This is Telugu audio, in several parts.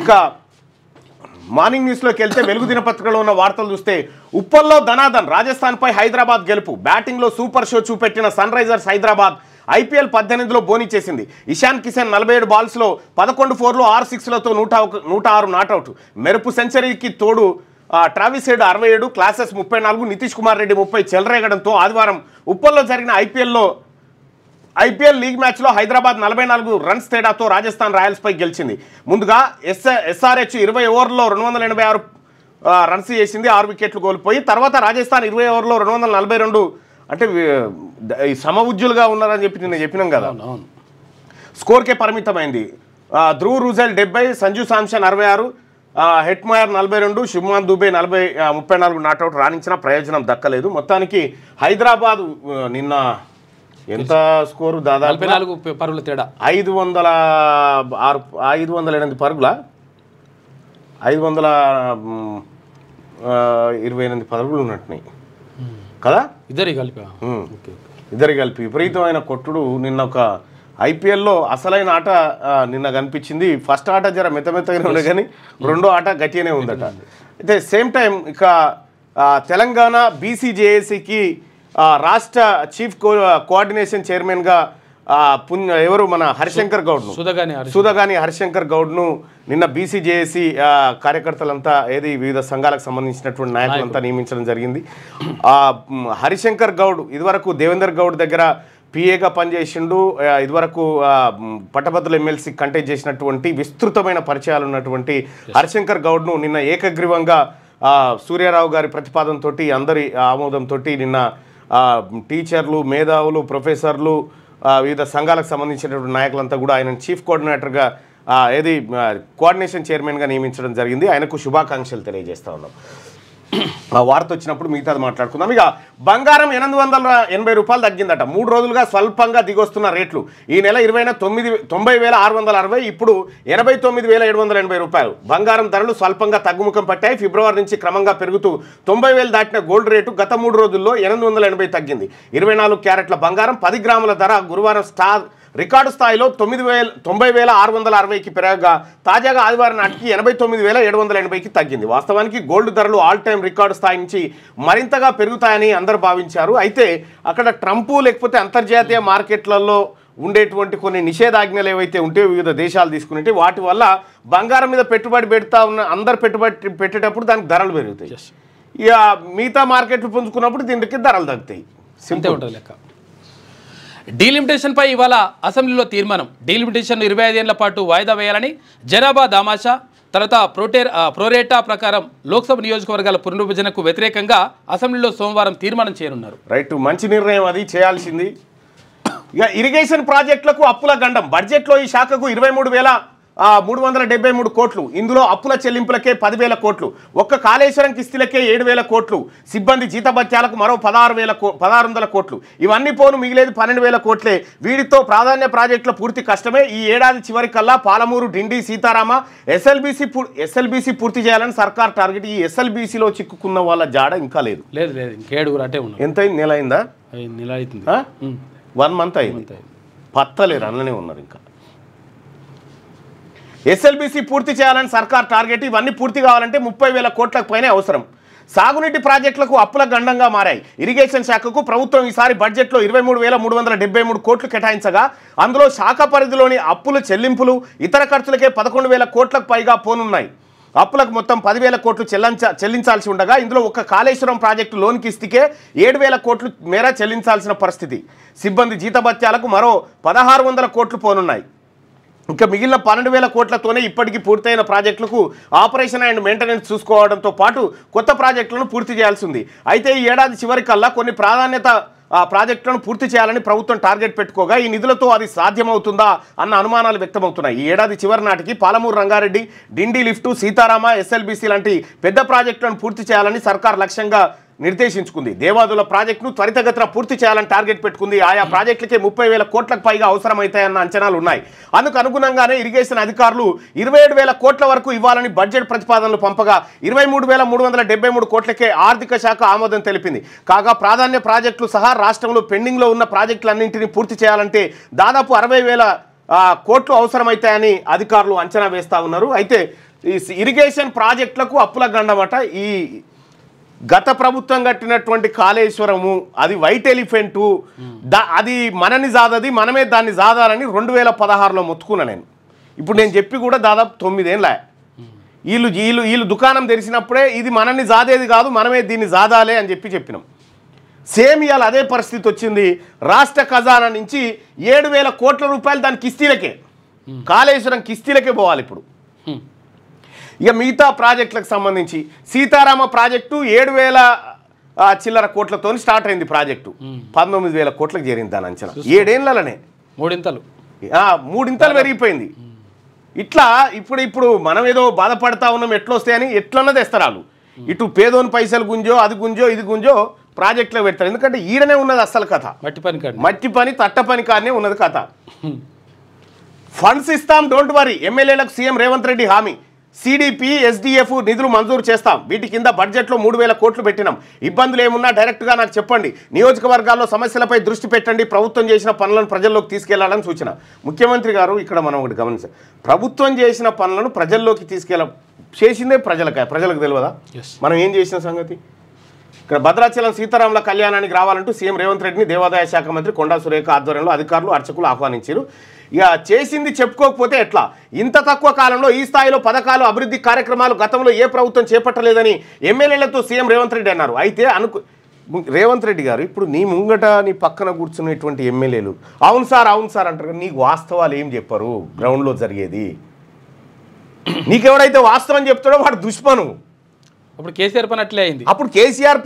ఇక మార్నింగ్ న్యూస్లోకి వెళ్తే వెలుగు దినపత్రికలో ఉన్న వార్తలు చూస్తే ఉప్పల్లో ధనాధన్ రాజస్థాన్పై హైదరాబాద్ గెలుపు, బ్యాటింగ్లో సూపర్ షో చూపెట్టిన సన్ రైజర్స్ హైదరాబాద్ IPL 18లో బోనీ చేసింది. ఇషాన్ కిషన్ 47 బాల్స్లో 11 4లు 6 6లతో 106 నాట్అవుట్. మెరుపు సెంచరీకి తోడు Travis Head 67, Klaasen 34, Nitish Kumar Reddy 30 చెలరేగడంతో ఆదివారం ఉప్పల్లో జరిగిన ఐపీఎల్ లీగ్ మ్యాచ్లో హైదరాబాద్ 44 రన్స్ తేడాతో రాజస్థాన్ రాయల్స్పై గెలిచింది. ముందుగా SRH 20 ఓవర్లో 286 రన్స్ చేసింది, 6 వికెట్లు కోల్పోయి. తర్వాత రాజస్థాన్ 20 ఓవర్లో 242, అంటే సమ ఉజ్జులుగా ఉన్నారని చెప్పి నేను చెప్పినాం కదా, స్కోర్కే పరిమితమైంది. ధ్రువ్ రూజెల్ 70, సంజు శాంసన్ 66, హెట్మయర్ 42, శుభ్మాన్ దుబే 34 నాట్అవుట్ రాణించిన ప్రయోజనం దక్కలేదు. మొత్తానికి హైదరాబాద్ నిన్న ఎంత స్కోరు దాదాపు 44 పరుగుల తేడా, 508 పరుగుల 528 పరుగులు ఉన్నట్టున్నాయి కదా, ఇద్దరు కలిపి విపరీతమైన కొట్టుడు. నిన్న ఒక IPLలో అసలైన ఆట నిన్న కనిపించింది. ఫస్ట్ ఆట జర మెత్తగానే ఉండే కానీ రెండో ఆట గట్టిగానే ఉందట. అయితే సేమ్ టైం ఇక తెలంగాణ BCJACకి రాష్ట్ర చీఫ్ కోఆర్డినేషన్ చైర్మన్గా ఎవరు మన హరిశంకర్ గౌడ్ను, సుధగాని హరిశంకర్ గౌడ్ను నిన్న BCJAC కార్యకర్తలంతా వివిధ సంఘాలకు సంబంధించినటువంటి నాయకులంతా నియమించడం జరిగింది. హరిశంకర్ గౌడ్ ఇదివరకు దేవేందర్ గౌడ్ దగ్గర PAగా పనిచేసిండు. ఇదివరకు పట్టభద్రుల ఎమ్మెల్సీ కంటెస్ట్ చేసినటువంటి విస్తృతమైన పరిచయాలు ఉన్నటువంటి హరిశంకర్ గౌడ్ను నిన్న ఏకగ్రీవంగా సూర్యారావు గారి ప్రతిపాదనతో అందరి ఆమోదంతో నిన్న టీచర్లు, మేధావులు, ప్రొఫెసర్లు, వివిధ సంఘాలకు సంబంధించినటువంటి నాయకులంతా కూడా ఆయన చీఫ్ కోఆర్డినేటర్గా కోఆర్డినేషన్ చైర్మన్గా నియమించడం జరిగింది. ఆయనకు శుభాకాంక్షలు తెలియజేస్తా ఉన్నాం. ఆ వార్త వచ్చినప్పుడు మిగతాది మాట్లాడుకుందాం. ఇక బంగారం 880 రూపాయలు తగ్గిందట. 3 రోజులుగా స్వల్పంగా దిగొస్తున్న రేట్లు ఈ నెల 90,660, ఇప్పుడు 89,780 రూపాయలు. బంగారం ధరలు స్వల్పంగా తగ్గుముఖం పట్టాయి. ఫిబ్రవరి నుంచి క్రమంగా పెరుగుతూ 90,000 దాటిన గోల్డ్ రేటు గత 3 రోజుల్లో 880 తగ్గింది. 24 క్యారెట్ల బంగారం 10 గ్రాముల ధర గురువారం రికార్డు స్థాయిలో 90,660కి పెరగగా తాజాగా ఆదివారం నాటికి 89,780కి తగ్గింది. వాస్తవానికి గోల్డ్ ధరలు ఆల్ టైమ్ రికార్డు స్థాయి నుంచి మరింతగా పెరుగుతాయని అందరూ భావించారు. అయితే అక్కడ ట్రంప్ లేకపోతే అంతర్జాతీయ మార్కెట్లలో ఉండేటువంటి కొన్ని నిషేధాజ్ఞలు ఏవైతే ఉంటే వివిధ దేశాలు తీసుకునేవి, వాటి వల్ల బంగారం మీద పెట్టుబడి పెడతా ఉన్న అందరు పెట్టుబడి పెట్టేటప్పుడు దానికి ధరలు పెరుగుతాయి. ఇక మిగతా మార్కెట్లు పుంజుకున్నప్పుడు దీనికి ధరలు తగ్గుతాయి. సింపుల్ ఉంటుంది లెక్క. డీలిమిటేషన్పై ఇవాళ అసెంబ్లీలో తీర్మానం. డీలిమిటేషన్ 25 ఏళ్ల పాటు వాయిదా వేయాలని, జనాభా దామాషా తర్వాత ప్రోరేటా ప్రకారం లోక్సభ నియోజకవర్గాల పునర్విభజనకు వ్యతిరేకంగా అసెంబ్లీలో సోమవారం తీర్మానం చేయనున్నారు. రైట్, మంచి నిర్ణయం, అది చేయాల్సింది. ఇక ఇరిగేషన్ ప్రాజెక్టులకు అప్పుల గండం. బడ్జెట్లో ఈ శాఖకు 23,373 కోట్లు. ఇందులో అప్పుల చెల్లింపులకే 10,000 కోట్లు. ఒక్క కాళేశ్వరం కిస్తీలకే 7,000 కోట్లు. సిబ్బంది జీతభత్యాలకు మరో 1,600 కోట్లు. ఇవన్నీ పోను మిగిలేదు 12,000 కోట్లే. వీటితో ప్రాధాన్య ప్రాజెక్టుల పూర్తి కష్టమే. ఈ ఏడాది చివరికల్లా పాలమూరు, డిండి, సీతారామ SLBC పూర్తి చేయాలని సర్కార్ టార్గెట్. ఈ SLBCలో చిక్కుకున్న వాళ్ళ జాడ ఇంకా లేదు. ఇంకేడుగురు అంటే ఎంత నెల అయిందా? 1 మంత్ అయింది. పత్తలేరు, అందులోనే ఉన్నారు. ఇంకా SLBC పూర్తి చేయాలని సర్కార్ టార్గెట్. ఇవన్నీ పూర్తి కావాలంటే 30,000 కోట్లకు పైనే అవసరం. సాగునీటి ప్రాజెక్టులకు అప్పుల గండంగా మారాయి. ఇరిగేషన్ శాఖకు ప్రభుత్వం ఈసారి బడ్జెట్లో 23,373 కోట్లు కేటాయించగా అందులో శాఖ పరిధిలోని అప్పుల చెల్లింపులు, ఇతర ఖర్చులకే 11,000 కోట్లకు పైగా పోనున్నాయి. అప్పులకు మొత్తం 10,000 కోట్లు చెల్లించాల్సి ఉండగా ఇందులో ఒక్క కాళేశ్వరం ప్రాజెక్టు లోన్ కిస్తీకే 7,000 కోట్లు మేర చెల్లించాల్సిన పరిస్థితి. సిబ్బంది జీతభత్యాలకు మరో 1,600 కోట్లు పోనున్నాయి. ఇంకా మిగిలిన 12,000 కోట్లతోనే ఇప్పటికీ పూర్తయిన ప్రాజెక్టులకు ఆపరేషన్ అండ్ మెయింటెనెన్స్ చూసుకోవడంతో పాటు కొత్త ప్రాజెక్టులను పూర్తి చేయాల్సి ఉంది. అయితే ఈ ఏడాది చివరికల్లా కొన్ని ప్రాధాన్యత ప్రాజెక్టులను పూర్తి చేయాలని ప్రభుత్వం టార్గెట్ పెట్టుకోగా ఈ నిధులతో అది సాధ్యమవుతుందా అన్న అనుమానాలు వ్యక్తమవుతున్నాయి. ఈ ఏడాది చివరి నాటికి పాలమూరు రంగారెడ్డి, డిండి లిఫ్టు, సీతారామ, SLBC లాంటి పెద్ద ప్రాజెక్టులను పూర్తి చేయాలని సర్కార్ లక్ష్యంగా నిర్దేశించుకుంది. దేవాదుల ప్రాజెక్టును త్వరితగతిన పూర్తి చేయాలని టార్గెట్ పెట్టుకుంది. ఆయా ప్రాజెక్టులకే 30,000 కోట్లకు పైగా అవసరమవుతాయన్న అంచనాలు ఉన్నాయి. అందుకు అనుగుణంగానే ఇరిగేషన్ అధికారులు 27,000 కోట్ల వరకు ఇవ్వాలని బడ్జెట్ ప్రతిపాదనలు పంపగా 23,373 కోట్లకే ఆర్థిక శాఖ ఆమోదం తెలిపింది. కాగా ప్రాధాన్య ప్రాజెక్టులు సహా రాష్ట్రంలో పెండింగ్లో ఉన్న ప్రాజెక్టులన్నింటినీ పూర్తి చేయాలంటే దాదాపు 60,000 కోట్లు అవసరమైతాయని అధికారులు అంచనా వేస్తూ ఉన్నారు. అయితే ఈ ఇరిగేషన్ ప్రాజెక్టులకు అప్పుల గండమట. ఈ గత ప్రభుత్వం కట్టినటువంటి కాళేశ్వరము అది వైట్ ఎలిఫెంటు, అది మనని జాదది, మనమే దాన్ని జాదాలని 2016లో మొత్తుకున్నా నేను. ఇప్పుడు నేను చెప్పి కూడా దాదాపు 9 ఏళ్ళ. వీళ్ళు దుకాణం తెరిచినప్పుడే ఇది మనల్ని జాదేది కాదు, మనమే దీన్ని జాదాలే అని చెప్పినాం. సేమ్ ఇవాళ అదే పరిస్థితి వచ్చింది. రాష్ట్ర ఖజానా నుంచి 7,000 కోట్ల రూపాయలు దాని కిస్తీలకే, కాళేశ్వరం కిస్తీలకే పోవాలి ఇప్పుడు. ఇక మిగతా ప్రాజెక్టులకు సంబంధించి సీతారామ ప్రాజెక్టు 7,000 చిల్లర కోట్లతో స్టార్ట్ అయింది ప్రాజెక్టు. 19,000 కోట్లకు చేరింది దాని అంచనా. 7 ఏళ్లనే మూడింతలు పెరిగిపోయింది. ఇట్లా ఇప్పుడు మనం ఏదో బాధపడతా ఉన్నాం ఎట్లా వస్తాయని ఎట్లన్నది తెస్తారు. ఇటు పేదోని పైసలు గుంజో అది గుంజో ఇది గుంజో ప్రాజెక్టులో పెడతారు. ఎందుకంటే ఈడనే ఉన్నది అసలు కథ. మట్టి పని తట్ట పని కాడనే ఉన్నది కథ. ఫండ్స్ ఇస్తాం, డోంట్ వరీ. ఎమ్మెల్యేలకు సీఎం రేవంత్ రెడ్డి హామీ. సిడిపి ఎస్డిఎఫ్ నిధులు మంజూరు చేస్తాం. వీటి కింద బడ్జెట్లో 3,000 కోట్లు పెట్టినాం. ఇబ్బందులు ఏమున్నా డైరెక్ట్గా నాకు చెప్పండి. నియోజకవర్గాల్లో సమస్యలపై దృష్టి పెట్టండి. ప్రభుత్వం చేసిన పనులను ప్రజల్లోకి తీసుకెళ్లాలని సూచన. ముఖ్యమంత్రి గారు ఇక్కడ మనం ఒకటి గమనించాం. ప్రభుత్వం చేసిన పనులను ప్రజల్లోకి చేసిందే ప్రజలకు తెలియదా మనం ఏం చేసిన సంగతి? ఇక్కడ భద్రాచలం సీతారాముల కళ్యాణానికి రావాలంటూ సీఎం రేవంత్ రెడ్డిని దేవాదాయ శాఖ మంత్రి కొండా సురేఖ ఆధ్వర్యంలో అధికారులు అర్చకులు ఆహ్వానించారు. ఇక చేసింది చెప్పుకోకపోతే ఎట్లా? ఇంత తక్కువ కాలంలో ఈ స్థాయిలో పథకాలు అభివృద్ధి కార్యక్రమాలు గతంలో ఏ ప్రభుత్వం చేపట్టలేదని ఎమ్మెల్యేలతో సీఎం రేవంత్ రెడ్డి అన్నారు. అయితే రేవంత్ రెడ్డి గారు ఇప్పుడు నీ ముంగట నీ పక్కన కూర్చున్నటువంటి ఎమ్మెల్యేలు అవును సార్ అంటారు. నీకు వాస్తవాలు ఏం చెప్పరు గ్రౌండ్లో జరిగేది. నీకెవడైతే వాస్తవం చెప్తాడో వాడు దుష్మను. అప్పుడు కేసీఆర్ పని అట్లే అయింది. అప్పుడు కేసీఆర్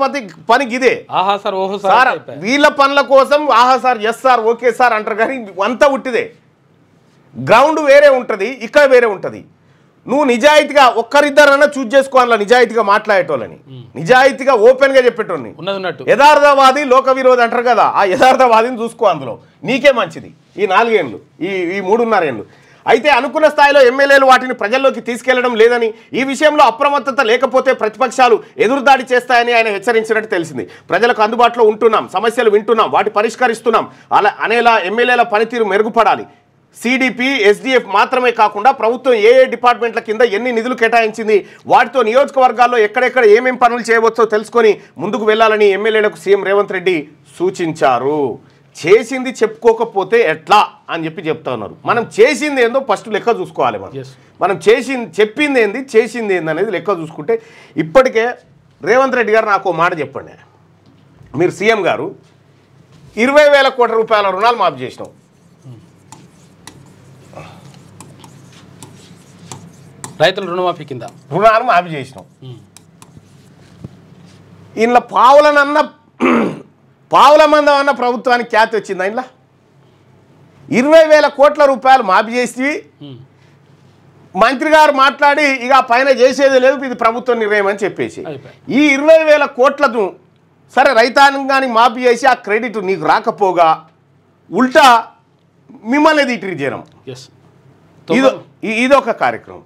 పని ఇదే. ఆహా సార్ ఓహో సార్ వీళ్ళ పనుల కోసం ఆహా sir yes sir okay sir అంటారు. కానీ అంతా ఉట్టిదే. గ్రౌండ్ వేరే ఉంటుంది, ఇక్కడ వేరే ఉంటుంది. నువ్వు నిజాయితీగా ఒక్కరిద్దరన్నా చూజ్ చేసుకోవాలా నిజాయితీగా మాట్లాడేటోళ్ళని, నిజాయితీగా ఓపెన్గా చెప్పేటోళ్ళని. యథార్థవాది లోక విరోధి అంటారు కదా, ఆ యథార్థవాదిని చూసుకో. అందులో నీకే మంచిది ఈ 4 ఏళ్ళు, ఈ 3.5 ఏళ్ళు. అయితే అనుకున్న స్థాయిలో ఎమ్మెల్యేలు వాటిని ప్రజల్లోకి తీసుకెళ్లడం లేదని, ఈ విషయంలో అప్రమత్తత లేకపోతే ప్రతిపక్షాలు ఎదురుదాడి చేస్తాయని ఆయన హెచ్చరించినట్టు తెలిసింది. ప్రజలకు అందుబాటులో ఉంటున్నాం, సమస్యలు వింటున్నాం, వాటి పరిష్కరిస్తున్నాం అనేలా ఎమ్మెల్యేల పనితీరు మెరుగుపడాలి. సిడిపి ఎస్డిఎఫ్ మాత్రమే కాకుండా ప్రభుత్వం ఏ డిపార్ట్మెంట్ల కింద ఎన్ని నిధులు కేటాయించింది, వాటితో నియోజకవర్గాల్లో ఎక్కడెక్కడ ఏమేం పనులు చేయవచ్చో తెలుసుకొని ముందుకు వెళ్లాలని ఎమ్మెల్యేలకు సీఎం రేవంత్ రెడ్డి సూచించారు. చేసింది చెప్పుకోకపోతే ఎట్లా అని చెప్తా ఉన్నారు. మనం చేసింది ఏందో ఫస్ట్ లెక్క చూసుకోవాలి. మనం చెప్పింది ఏంది చేసింది ఏంది అనేది లెక్క చూసుకుంటే, ఇప్పటికే రేవంత్ రెడ్డి గారు నాకు మాట చెప్పండి. మీరు సీఎం గారు 20,000 కోట్ల రూపాయల రుణాలు మాఫీ చేసినాం. రైతుల రుణమాఫీ కింద రుణాలు మాఫీ చేసినాం. ఇంట్లో పావుల మందం అన్న ప్రభుత్వానికి ఖ్యాతి వచ్చింది. ఇంట్లో 20,000 కోట్ల రూపాయలు మాఫీ చేసి మంత్రి గారు మాట్లాడి ఇక పైన చేసేది లేదు, ఇది ప్రభుత్వ నిర్ణయం అని చెప్పేసి ఈ 20,000 కోట్లను సరే రైతాంగానికి మాఫీ చేసి ఆ క్రెడిట్ నీకు రాకపోగా ఉల్టా మిమ్మల్ని తిరిగి చేయడం ఇదొక కార్యక్రమం.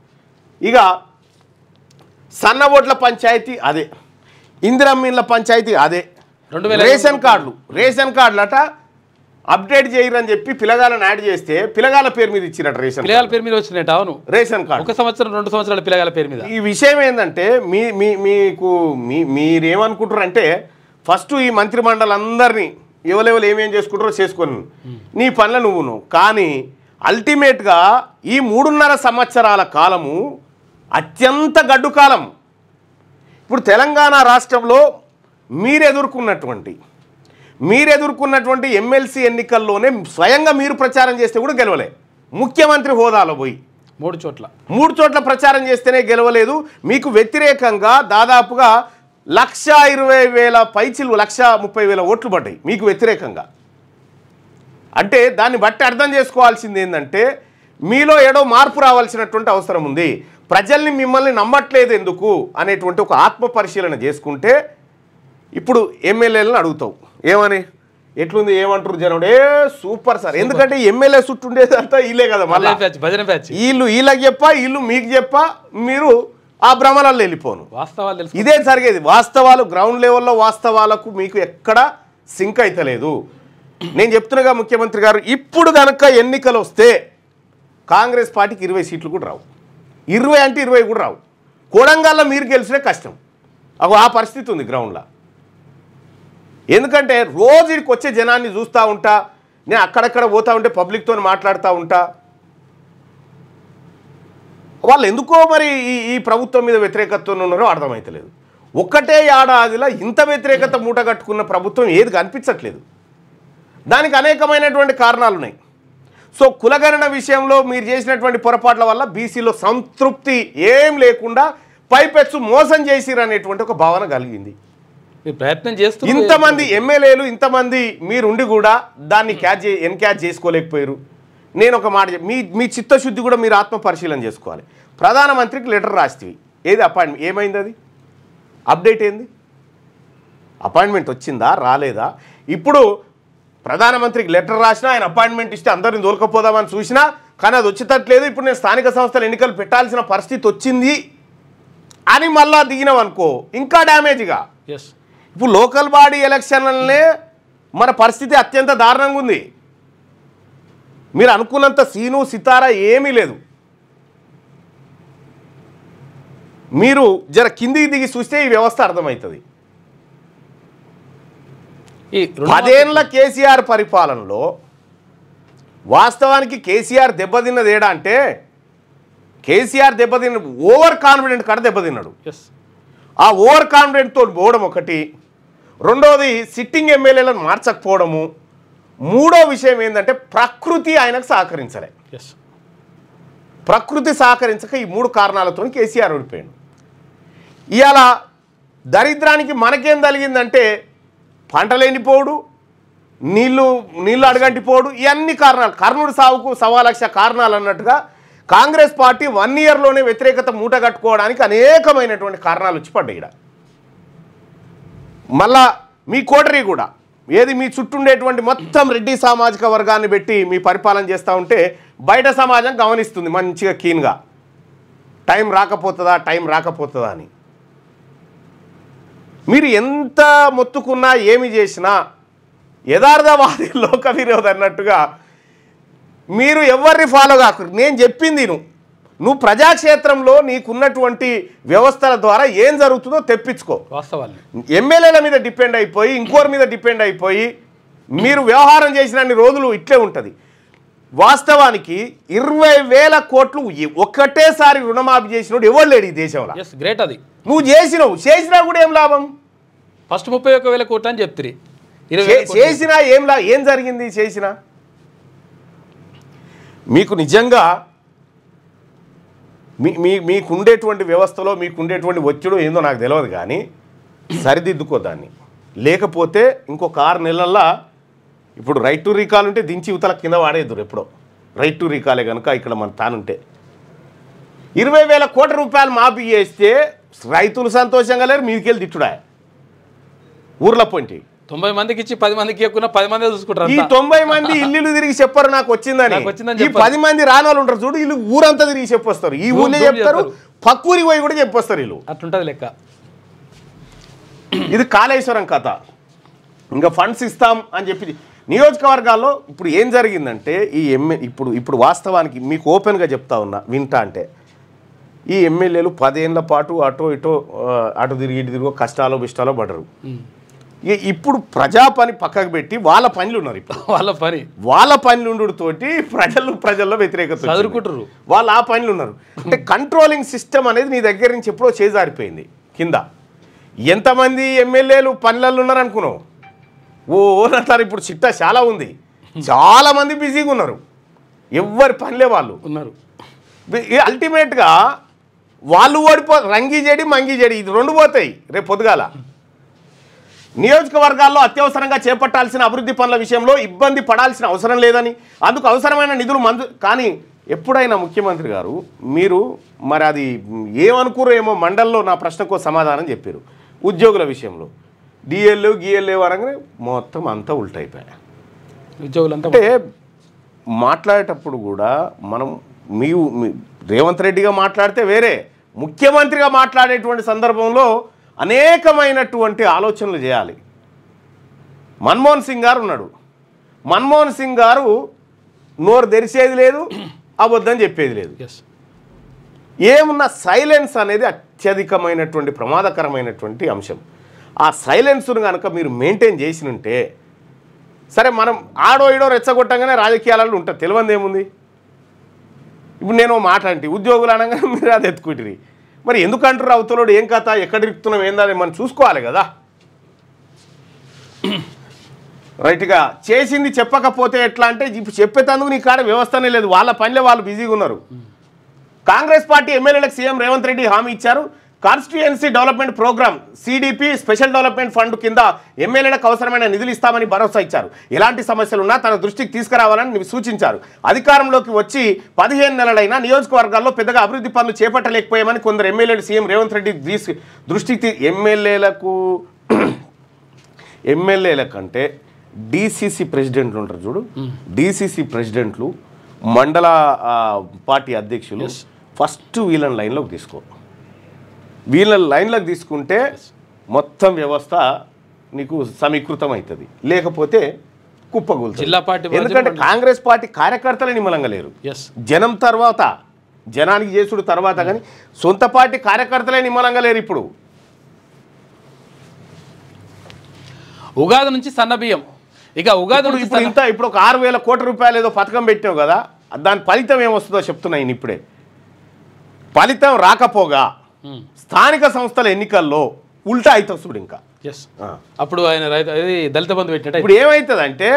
ఇక సన్నబొడ్ల పంచాయతీ అదే, ఇందిరమ్మిళ్ళ పంచాయతీ అదే, రేషన్ కార్డులు అట అప్డేట్ చేయరని చెప్పి పిల్లగాలను యాడ్ చేస్తే పిల్లగాల పేరు మీద ఇచ్చినట్టు పిల్లగాల పేరు మీద వచ్చినట్టు. అవును, రేషన్ కార్డు 1 సంవత్సరం 2 సంవత్సరాల పిల్లగాల పేరు మీద. ఈ విషయం ఏంటంటే మీరేమనుకుంటారు అంటే ఫస్ట్ ఈ మంత్రి మండలి అందరినీ ఎవరెవరు ఏమేం చేసుకుంటారో చేసుకొని నీ పనుల నువ్వును. కానీ అల్టిమేట్గా ఈ 3.5 సంవత్సరాల కాలము అత్యంత గడ్డు కాలం. ఇప్పుడు తెలంగాణ రాష్ట్రంలో మీరు ఎదుర్కొన్నటువంటి ఎమ్మెల్సీ ఎన్నికల్లోనే స్వయంగా మీరు ప్రచారం చేస్తే కూడా గెలవలే. ముఖ్యమంత్రి హోదాలో పోయి 3 చోట్ల ప్రచారం చేస్తేనే గెలవలేదు. మీకు వ్యతిరేకంగా దాదాపుగా 1,20,000 పైచిలు 1,30,000 ఓట్లు పడ్డాయి మీకు వ్యతిరేకంగా. అంటే దాన్ని బట్టి అర్థం చేసుకోవాల్సింది ఏంటంటే మీలో ఏడో మార్పు రావాల్సినటువంటి అవసరం ఉంది. ప్రజల్ని మిమ్మల్ని నమ్మట్లేదు ఎందుకు అనేటువంటి ఒక ఆత్మ పరిశీలన చేసుకుంటే ఇప్పుడు ఎమ్మెల్యేలను అడుగుతావు ఏమని ఎట్లుంది ఏమంటారు జనం సూపర్ సార్. ఎందుకంటే ఎమ్మెల్యే చుట్టూ ఉండేదంతా వీళ్ళే కదా, మళ్ళీ వీళ్ళకి చెప్పా వీళ్ళు మీకు చెప్పా మీరు ఆ భ్రమణాల్లో వెళ్ళిపోను. ఇదే జరిగేది. వాస్తవాలు గ్రౌండ్ లెవెల్లో వాస్తవాలకు మీకు ఎక్కడ సింక్ అయితలేదు. నేను చెప్తున్నాగా ముఖ్యమంత్రి గారు ఇప్పుడు కనుక ఎన్నికలు వస్తే కాంగ్రెస్ పార్టీకి 20 సీట్లు కూడా రావు. 20 అంటే 20 కూడా రావు. కొడంగల్లో మీరు గెలిచినే కష్టం. ఆ పరిస్థితి ఉంది గ్రౌండ్లో. ఎందుకంటే రోజు ఇక్కడికి వచ్చే జనాన్ని చూస్తూ ఉంటా, నేను అక్కడక్కడ పోతూ ఉంటే పబ్లిక్తో మాట్లాడుతూ ఉంటా. వాళ్ళు ఎందుకో మరి ఈ ప్రభుత్వం మీద వ్యతిరేకతతో ఉన్నారో అర్థమవుతలేదు. ఒక్కటే ఏడాదిలో ఇంత వ్యతిరేకత మూట కట్టుకున్న ప్రభుత్వం ఏది కనిపించట్లేదు. దానికి అనేకమైనటువంటి కారణాలు ఉన్నాయి. సో కులగణన విషయంలో మీరు చేసినటువంటి పొరపాట్ల వల్ల బీసీలో సంతృప్తి ఏం లేకుండా పైపెచ్చు మోసం చేసిరు అనేటువంటి ఒక భావన కలిగింది. ప్రయత్నం చేస్తూ ఇంతమంది ఎమ్మెల్యేలు ఇంతమంది మీరుండి కూడా దాన్ని ఎన్క్యాచ్ చేసుకోలేకపోయారు. నేను ఒక మాట మీ చిత్తశుద్ధి కూడా మీరు ఆత్మ పరిశీలన చేసుకోవాలి. ప్రధానమంత్రికి లెటర్ రాస్తేవి ఏది అపాయింట్మెంట్ ఏమైంది? అది అప్డేట్ ఏంది? అపాయింట్మెంట్ వచ్చిందా రాలేదా? ఇప్పుడు ప్రధానమంత్రికి లెటర్ రాసినా ఆయన అపాయింట్మెంట్ ఇస్తే అందరిని దొరకపోదామని చూసినా కానీ అది వచ్చేటట్లేదు. ఇప్పుడు నేను స్థానిక సంస్థల ఎన్నికలు పెట్టాల్సిన పరిస్థితి వచ్చింది అని మళ్ళా దిగినామనుకో ఇంకా డ్యామేజ్గా. ఇప్పుడు లోకల్ బాడీ ఎలక్షన్లనే మన పరిస్థితి అత్యంత దారుణంగా ఉంది. మీరు అనుకున్నంత సీను సితారా ఏమీ లేదు. మీరు జర కిందికి దిగి చూస్తే ఈ వ్యవస్థ అర్థమవుతుంది. 10 ఏళ్ల కేసీఆర్ పరిపాలనలో వాస్తవానికి కేసీఆర్ దెబ్బతిన్నది ఏడా అంటే కేసీఆర్ ఓవర్ కాన్ఫిడెంట్ కాడ దెబ్బతిన్నాడు. ఆ ఓవర్ కాన్ఫిడెంట్తో పోవడం ఒకటి, రెండోది సిట్టింగ్ ఎమ్మెల్యేలను మార్చకపోవడము, మూడో విషయం ఏంటంటే ప్రకృతి ఆయనకు సహకరించలే. ప్రకృతి సహకరించక ఈ 3 కారణాలతో కేసీఆర్ ఓడిపోయాడు. ఇవాళ దరిద్రానికి మనకేం కలిగిందంటే పంటలు ఎండిపోడు, నీళ్ళు అడగంటిపోడు, ఇవన్నీ కారణాలు. కర్ణుడి సావుకు 1,00,000 కారణాలు అన్నట్టుగా కాంగ్రెస్ పార్టీ 1 ఇయర్లోనే వ్యతిరేకత మూట కట్టుకోవడానికి అనేకమైనటువంటి కారణాలు వచ్చి పడ్డాయి. ఇక్కడ మళ్ళా మీ కోటరీ కూడా ఏది మీ చుట్టూ ఉండేటువంటి మొత్తం రెడ్డి సామాజిక వర్గాన్ని పెట్టి మీ పరిపాలన చేస్తూ ఉంటే బయట సమాజం గమనిస్తుంది మంచిగా కీన్గా, టైం రాకపోతుందా అని. మీరు ఎంత మొత్తుకున్నా ఏమి చేసినా యథార్థవాది లోక విరోధి అన్నట్టుగా మీరు ఎవరిని ఫాలో కాకూడదు. నేను చెప్పింది నువ్వు ప్రజాక్షేత్రంలో నీకున్నటువంటి వ్యవస్థల ద్వారా ఏం జరుగుతుందో తెప్పించుకో. వాస్తవాలు ఎమ్మెల్యేల మీద డిపెండ్ అయిపోయి ఇంకోరి మీద డిపెండ్ అయిపోయి మీరు వ్యవహారం చేసిన రోజులు ఇట్లే ఉంటుంది. వాస్తవానికి 20,000 కోట్లు ఒక్కటేసారి రుణమాఫీ చేసినోడు ఎవరు లేడు ఈ దేశంలో. గ్రేట్. అది నువ్వు చేసినా కూడా ఏం లాభం? ఫస్ట్ 31,000 కోట్లు అని చెప్తారు. చేసినా ఏం జరిగింది? చేసినా మీకు నిజంగా మీకుండేటువంటి వ్యవస్థలో మీకుండేటువంటి ఒత్తిడి ఏందో నాకు తెలియదు, కానీ సరిదిద్దుకో దాన్ని. లేకపోతే ఇంకొక 6 నెలల్లో ఇప్పుడు రైట్ టు రీకాల్ ఉంటే దించి యువతల కింద వాడేద్దురు. ఎప్పుడో రైట్ టు రీకాలే కనుక ఇక్కడ మన తానుంటే 20,000 కోట్ల రూపాయలు మాఫీ చేస్తే రైతులు సంతోషంగా లేరు, మీదికెళ్ళి తిట్టుడా. ఊర్ల పొంటి 90 మందికి ఇచ్చి 10 మందికి ఎక్కువ 10 మంది చూసుకుంటారు. ఈ 90 మంది ఇల్లు తిరిగి చెప్పారు నాకు వచ్చిందని. ఈ 10 మంది రాని వాళ్ళు ఉంటారు చూడు, వీళ్ళు ఊరంతా తిరిగి చెప్పొస్తారు. ఈ ఊళ్ళో చెప్తారు, పక్కూరికి పోయి కూడా చెప్పొస్తారు. వీళ్ళు అట్లుంటది లెక్క. ఇది కాళేశ్వరం కథ. ఇంకా ఫండ్స్ ఇస్తాం అని చెప్పి నియోజకవర్గాల్లో ఇప్పుడు ఏం జరిగిందంటే ఇప్పుడు వాస్తవానికి మీకు ఓపెన్గా చెప్తా ఉన్నా వింటా అంటే ఈ ఎమ్మెల్యేలు 10 ఏళ్ల పాటు అటు తిరిగి కష్టాలు బిష్టాలో పడరు. ఇప్పుడు ప్రజా పని పక్కకు పెట్టి వాళ్ళ పనులు ఉన్నారు. ఇప్పుడు వాళ్ళ పనులుండుతోటి ప్రజల్లో వ్యతిరేకత చదువుకుంటారు. వాళ్ళు ఆ పనులు ఉన్నారు. అంటే కంట్రోలింగ్ సిస్టమ్ అనేది నీ దగ్గర నుంచి ఎప్పుడో చేజారిపోయింది. కింద ఎంతమంది ఎమ్మెల్యేలు పనులలో ఉన్నారు అనుకున్నావు? అంటారు. ఇప్పుడు చిట్టా చాలా ఉంది, చాలా మంది బిజీగా ఉన్నారు, ఎవరి పనిలే వాళ్ళు ఉన్నారు. అల్టిమేట్గా వాళ్ళు రంగి చెడి మంగి చెడి ఇది 2 పోతాయి రేపు పొద్దుగాల. నియోజకవర్గాల్లో అత్యవసరంగా చేపట్టాల్సిన అభివృద్ధి పనుల విషయంలో ఇబ్బంది పడాల్సిన అవసరం లేదని, అందుకు అవసరమైన నిధులు కానీ ఎప్పుడైనా ముఖ్యమంత్రి గారు మీరు మరి అది ఏమనుకోరో ఏమో మండల్లో నా ప్రశ్నకు సమాధానం చెప్పారు. ఉద్యోగుల విషయంలో డిఎల్ఏ అనగానే మొత్తం అంతా ఉల్టైపోయాయి. ఉద్యోగులంతా అంటే మాట్లాడేటప్పుడు కూడా మనం రేవంత్ రెడ్డిగా మాట్లాడితే వేరే, ముఖ్యమంత్రిగా మాట్లాడేటువంటి సందర్భంలో అనేకమైనటువంటి ఆలోచనలు చేయాలి. మన్మోహన్ సింగ్ గారు ఉన్నాడు. మన్మోహన్ సింగ్ గారు నోరు తెరిచేది లేదు, అబద్ధం చెప్పేది లేదు. ఎస్ ఏమున్న సైలెన్స్ అనేది అత్యధికమైనటువంటి ప్రమాదకరమైనటువంటి అంశం. ఆ సైలెన్స్ను కనుక మీరు మెయింటైన్ చేసినుంటే సరే, మనం ఆడో ఈడో రెచ్చగొట్టంగానే రాజకీయాలలో ఉంటుంది, తెలియంది ఏముంది. ఇప్పుడు నేను మాట అంటే ఉద్యోగులు అనగానే మీరు అది ఎత్తుకుంటారు. మరి ఎందుకు అంటారు అవతలోడు ఏం కథ, ఎక్కడ ఇరుక్కుతున్నాం ఏందని మనం చూసుకోవాలి కదా. రైట్గా చేసింది చెప్పకపోతే ఎట్లా అంటే ఇప్పుడు చెప్పేటందుకు నీ కాడ వ్యవస్థనే లేదు, వాళ్ళ పనిలో వాళ్ళు బిజీగా ఉన్నారు. కాంగ్రెస్ పార్టీ ఎమ్మెల్యేలకు సీఎం రేవంత్ రెడ్డి హామీ ఇచ్చారు. Constituency development programme CDP special development fund కింద ఎమ్మెల్యేలకు అవసరమైన నిధులు ఇస్తామని భరోసా ఇచ్చారు. ఎలాంటి సమస్యలున్నా తన దృష్టికి తీసుకురావాలని సూచించారు. అధికారంలోకి వచ్చి 15 నెలలైనా నియోజకవర్గాల్లో పెద్దగా అభివృద్ధి పనులు చేపట్టలేకపోయామని కొందరు ఎమ్మెల్యేలు సీఎం రేవంత్ రెడ్డి దృష్టికి ఎమ్మెల్యేలకంటే DCC ప్రెసిడెంట్లు ఉంటారు చూడు, DCC ప్రెసిడెంట్లు, మండల పార్టీ అధ్యక్షులు ఫస్ట్ వీళ్ళని లైన్లోకి తీసుకో. వీళ్ళని లైన్లోకి తీసుకుంటే మొత్తం వ్యవస్థ నీకు సమీకృతం అవుతుంది, లేకపోతే కుప్పగూలుతుంది. జిల్లా పార్టీ ఎందుకంటే కాంగ్రెస్ పార్టీ కార్యకర్తలు నిమ్మలంగా లేరు. జనం తర్వాత, జనానికి చేసుడు తర్వాత, కానీ సొంత పార్టీ కార్యకర్తలే నిమ్మలంగా లేరు. ఇప్పుడు ఉగాది నుంచి సన్నబియ్యం, ఇక ఉగాది ఇప్పుడు ఒక 6,000 కోట్ల రూపాయలు ఏదో పథకం పెట్టావు కదా, దాని ఫలితం ఏమొస్తుందో చెప్తున్నా. ఇప్పుడే ఫలితం రాకపోగా స్థానిక సంస్థల ఎన్నికల్లో ఉల్టా అవుతుంది చూడు. ఇంకా అప్పుడు ఆయన దళిత బంధు పెట్టినట్టు ఇప్పుడు ఏమవుతుందంటే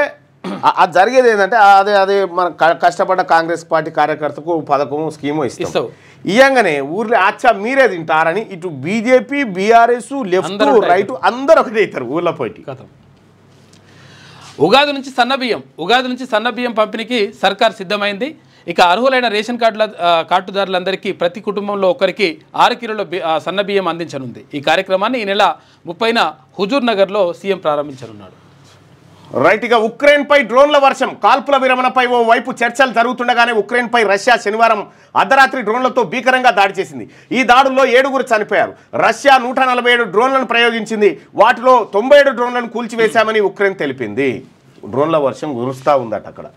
అది జరిగేది ఏంటంటే అదే మన కష్టపడ్డ కాంగ్రెస్ పార్టీ కార్యకర్తకు పథకము స్కీము ఇస్తాం. ఇయ్యంగానే ఊర్లో ఆచ్చా మీరే తింటారని ఇటు బీజేపీ, BRS, లెఫ్ట్, రైట్ అందరూ ఒకటే అవుతారు ఊళ్ళో పోయి. ఉగాది నుంచి సన్నబియ్యం పంపిణీకి సర్కార్ సిద్ధమైంది. ఇక అర్హులైన రేషన్ కార్డుదారులందరికీ ప్రతి కుటుంబంలో ఒకరికి 6 కిలోల సన్నబియ్యం అందించనుంది. ఈ కార్యక్రమాన్ని ఈ నెల 30న హుజూర్ నగర్లో సీఎం ప్రారంభించనున్నాడు. రైట్గా ఉక్రెయిన్పై డ్రోన్ల వర్షం, కాల్పుల విరమణపై ఓ వైపు చర్చలు జరుగుతుండగానే ఉక్రెయిన్పై రష్యా శనివారం అర్ధరాత్రి డ్రోన్లతో భీకరంగా దాడి చేసింది. ఈ దాడుల్లో 7గురు చనిపోయారు. రష్యా 147 డ్రోన్లను ప్రయోగించింది. వాటిలో 97 డ్రోన్లను కూల్చివేశామని ఉక్రెయిన్ తెలిపింది. డ్రోన్ల వర్షం కురుస్తూ ఉందట అక్కడ.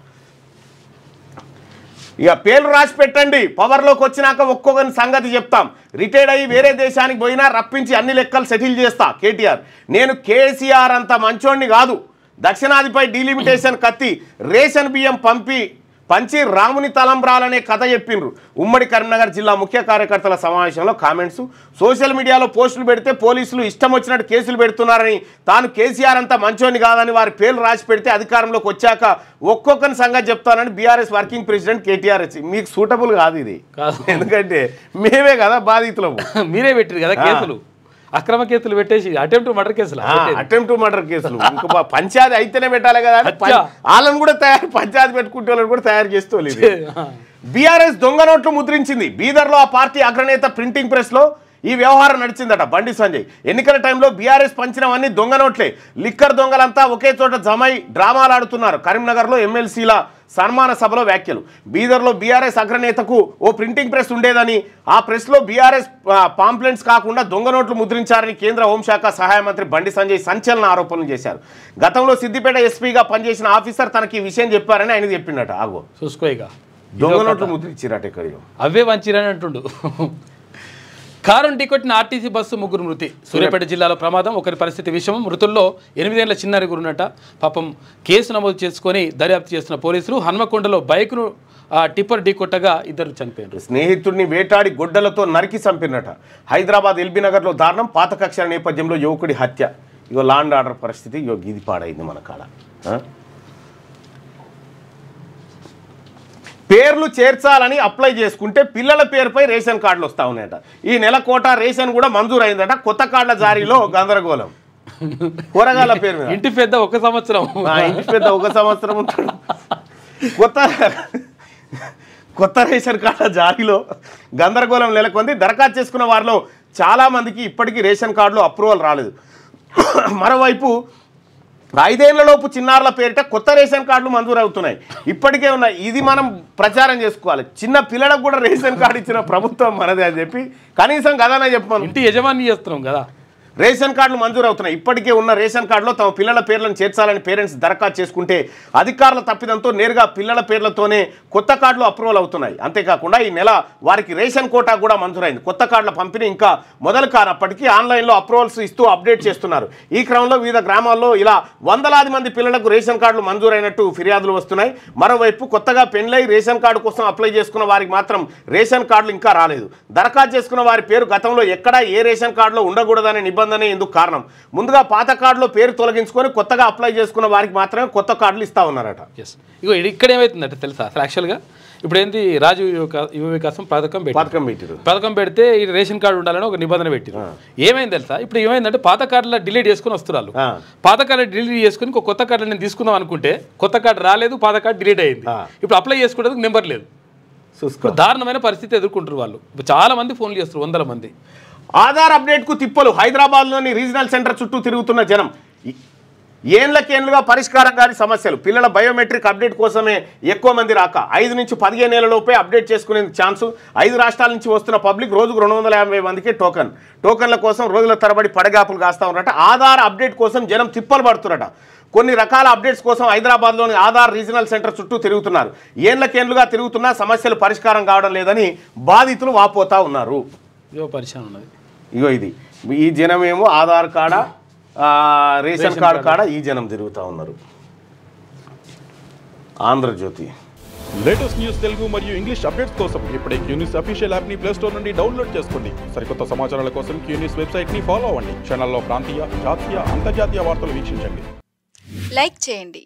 ఇక పేర్లు రాసి పెట్టండి, పవర్లోకి వచ్చినాక ఒక్కొక్కరి సంగతి చెప్తాం. రిటైర్డ్ అయ్యి వేరే దేశానికి పోయినా రప్పించి అన్ని లెక్కలు సెటిల్ చేస్తా కేటీఆర్. నేను కేసీఆర్ అంత మంచోడిని కాదు. దక్షిణాదిపై డీలిమిటేషన్ కత్తి, రేషన్ బియ్యం పంచి రాముని తలంబ్రాలనే కథ చెప్పిండ్రు. ఉమ్మడి కరీంనగర్ జిల్లా ముఖ్య కార్యకర్తల సమావేశంలో కామెంట్స్. సోషల్ మీడియాలో పోస్టులు పెడితే పోలీసులు ఇష్టం వచ్చినట్టు కేసులు పెడుతున్నారని, తాను కేసీఆర్ అంతా మంచోని కాదని వారి పేర్లు రాసి పెడితే అధికారంలోకి వచ్చాక ఒక్కొక్కరి సంగతి చెప్తానని BRS వర్కింగ్ ప్రెసిడెంట్ కేటీఆర్. మీకు సూటబుల్ కాదు ఇది, ఎందుకంటే మేమే కదా బాధితులము. మీరే పెట్టారు కదా కేసులు, అక్రమ కేసులు పెట్టేసి అటెంప్ట్ మర్డర్ కేసులు ఇంకా పంచాయతీ అయితేనే పెట్టాలి కదా. వాళ్ళని కూడా పంచాయతీ పెట్టుకుంటే వాళ్ళని కూడా తయారు చేస్తూ BRS దొంగ నోట్లు ముద్రించింది. బీదర్లో ఆ పార్టీ అగ్రనేత ప్రింటింగ్ ప్రెస్లో ఈ వ్యవహారం నడిచిందట. బండి సంజయ్ ఎన్నికల టైంలో BRS పంచినవన్నీ దొంగ నోట్లే. లిక్కర్ దొంగలంతా ఒకే చోట జమై డ్రామాలు ఆడుతున్నారు. కరీంనగర్లో ఎమ్మెల్సీల సన్మాన సభలో వ్యాఖ్యలు. బీదర్లో BRS అగ్రనేతకు ఓ ప్రింటింగ్ ప్రెస్ ఉండేదని, ఆ ప్రెస్లో BRS పాంప్లెంట్స్ కాకుండా దొంగ నోట్లు ముద్రించారని కేంద్ర హోంశాఖ సహాయ మంత్రి బండి సంజయ్ సంచలన ఆరోపణలు చేశారు. గతంలో సిద్దిపేట ఎస్పీగా పనిచేసిన ఆఫీసర్ తనకి ఈ విషయం చెప్పారని ఆయన చెప్పిండట. ఆగో చూసుకోయిగా దొంగ నోట్లు ముద్రించారట, ఎక్కడో అవే వంచిరని అంటుండు. కారును ఢీకొట్టిన ఆర్టీసీ బస్సు 3 మృతి. సూర్యాపేట జిల్లాలో ప్రమాదం. ఒకరి పరిస్థితి విషమం. మృతుల్లో 8 ఏళ్ల చిన్నారి గురునట. పాపం కేసు నమోదు చేసుకొని దర్యాప్తు చేస్తున్న పోలీసులు. హన్మకొండలో బైక్ను టిప్పర్ ఢీకొట్టగా 2 చనిపోయారు. స్నేహితుడిని వేటాడి గొడ్డలతో నరికి చంపినట. హైదరాబాద్ ఎల్బీ నగర్లో దారుణం. పాత కక్షల నేపథ్యంలో యువకుడి హత్య. ఇగో లా అండ్ ఆర్డర్ పరిస్థితి ఇది పాడైంది మన కాడ. పేర్లు చేర్చాలని అప్లై చేసుకుంటే పిల్లల పేరుపై రేషన్ కార్డులు వస్తూ ఉన్నాయట. ఈ నెల కోటా రేషన్ కూడా మంజూరు అయిందట. కొత్త కార్డుల జారీలో గందరగోళం. కూరగాయల పేరు మీద ఇంటి పెద్ద 1 సంవత్సరం ఉంటాడు. కొత్త రేషన్ కార్డుల జారీలో గందరగోళం నెలకొంది. దరఖాస్తు చేసుకున్న వారిలో చాలామందికి ఇప్పటికీ రేషన్ కార్డులో అప్రూవల్ రాలేదు. మరోవైపు 5 ఏళ్లలోపు చిన్నారుల పేరిట కొత్త రేషన్ కార్డులు మంజూరు అవుతున్నాయి. ఇప్పటికే ఉన్నాయి. ఇది మనం ప్రచారం చేసుకోవాలి. చిన్న పిల్లలకు కూడా రేషన్ కార్డు ఇచ్చిన ప్రభుత్వం మనదే అని చెప్పి కనీసం కదనే చెప్పాను. ఇంటి యజమాని చేస్తున్నాం కదా. రేషన్ కార్డులు మంజూరు అవుతున్నాయి. ఇప్పటికే ఉన్న రేషన్ కార్డులో తమ పిల్లల పేర్లను చేర్చాలని పేరెంట్స్ దరఖాస్తు చేసుకుంటే అధికారుల తప్పిదంతో నేరుగా పిల్లల పేర్లతోనే కొత్త కార్డులు అప్రూవల్ అవుతున్నాయి. అంతేకాకుండా ఈ నెల వారికి రేషన్ కోటా కూడా మంజూరైంది. కొత్త కార్డుల పంపిణీ ఇంకా మొదలు కానప్పటికీ ఆన్లైన్లో అప్రూవల్స్ ఇస్తూ అప్డేట్ చేస్తున్నారు. ఈ క్రమంలో వివిధ గ్రామాల్లో ఇలా వందలాది మంది పిల్లలకు రేషన్ కార్డులు మంజూరైనట్టు ఫిర్యాదులు వస్తున్నాయి. మరోవైపు కొత్తగా పెండ్లై రేషన్ కార్డు కోసం అప్లై చేసుకున్న వారికి మాత్రం రేషన్ కార్డులు ఇంకా రాలేదు. దరఖాస్తు చేసుకున్న వారి పేరు గతంలో ఎక్కడా ఏ రేషన్ కార్డులో ఉండకూడదనే నిబంధన ఎందుకు కారణం. ముందుగా పాత కార్డులో పేరు తొలగించుకొని కొత్తగా అప్లై చేసుకున్న వారికి మాత్రమే కొత్త కార్డులు ఇస్తా ఉన్నారట. ఇగో ఇక్కడ ఏమవుతుందంటే తెలుసా, అసలు యాక్చువల్గా ఇప్పుడు ఏంటి రాజీవ్ యువ వికాసం పథకం పెడితే ఈ రేషన్ కార్డు ఉండాలని ఒక నిబంధన పెట్టారు. ఏమైంది తెలుసా, ఇప్పుడు ఏమైందంటే పాత కార్డులో డిలీట్ చేసుకుని వస్తున్నారు. పాత కార్డు డిలీట్ చేసుకుని కొత్త కార్డు నేను తీసుకుందాం అనుకుంటే కొత్త కార్డు రాలేదు, పాత కార్డు డిలీట్ అయింది. ఇప్పుడు అప్లై చేసుకోవడానికి నెంబర్ లేదు. దారుణమైన పరిస్థితి ఎదుర్కొంటారు వాళ్ళు. చాలా మంది ఫోన్లు చేస్తారు, వందల మంది. ఆధార్ అప్డేట్కు తిప్పలు. హైదరాబాద్లోని రీజనల్ సెంటర్ చుట్టూ తిరుగుతున్న జనం. ఏళ్లకేళ్లుగా పరిష్కారం కాని సమస్యలు. పిల్లల బయోమెట్రిక్ అప్డేట్ కోసమే ఎక్కువ మంది రాక 5 నుంచి 15 ఏళ్లలోపే అప్డేట్ చేసుకునే ఛాన్సు. 5 రాష్ట్రాల నుంచి వస్తున్న పబ్లిక్ రోజుకు 250 మందికి టోకన్ల కోసం రోజుల తరబడి పడగాపులు కాస్తా ఉన్నారట. ఆధార్ అప్డేట్ కోసం జనం తిప్పలు పడుతున్నారట. కొన్ని రకాల అప్డేట్స్ కోసం హైదరాబాద్లోని ఆధార్ రీజనల్ సెంటర్ చుట్టూ తిరుగుతున్నారు. ఏళ్లకేళ్లుగా తిరుగుతున్నా సమస్యలు పరిష్కారం కావడం లేదని బాధితులు వాపోతా ఉన్నారు. ఇగో ఇది ఈ జనమేమో ఆధార్ కార్డా రేషన్ కార్డు కాడ ఈ జనం తిరుగుతూ ఉన్నారు. ఆంధ్రజ్యోతి లేటెస్ట్ న్యూస్ తెలుగు మరియు ఇంగ్లీష్ అప్డేట్స్ కోసం ఇప్పుడే క్యూన్యూస్ అఫీషియల్ యాప్ ని ప్లే స్టోర్ నుండి డౌన్లోడ్ చేసుకోండి. సరికొత్త సమాచారాల కోసం క్యూన్యూస్ వెబ్సైట్ ని ఫాలో అవ్వండి. ఛానల్లో ప్రాంతీయ, జాతీయ, అంతర్జాతీయ వార్తలు వీక్షించండి. లైక్ చేయండి.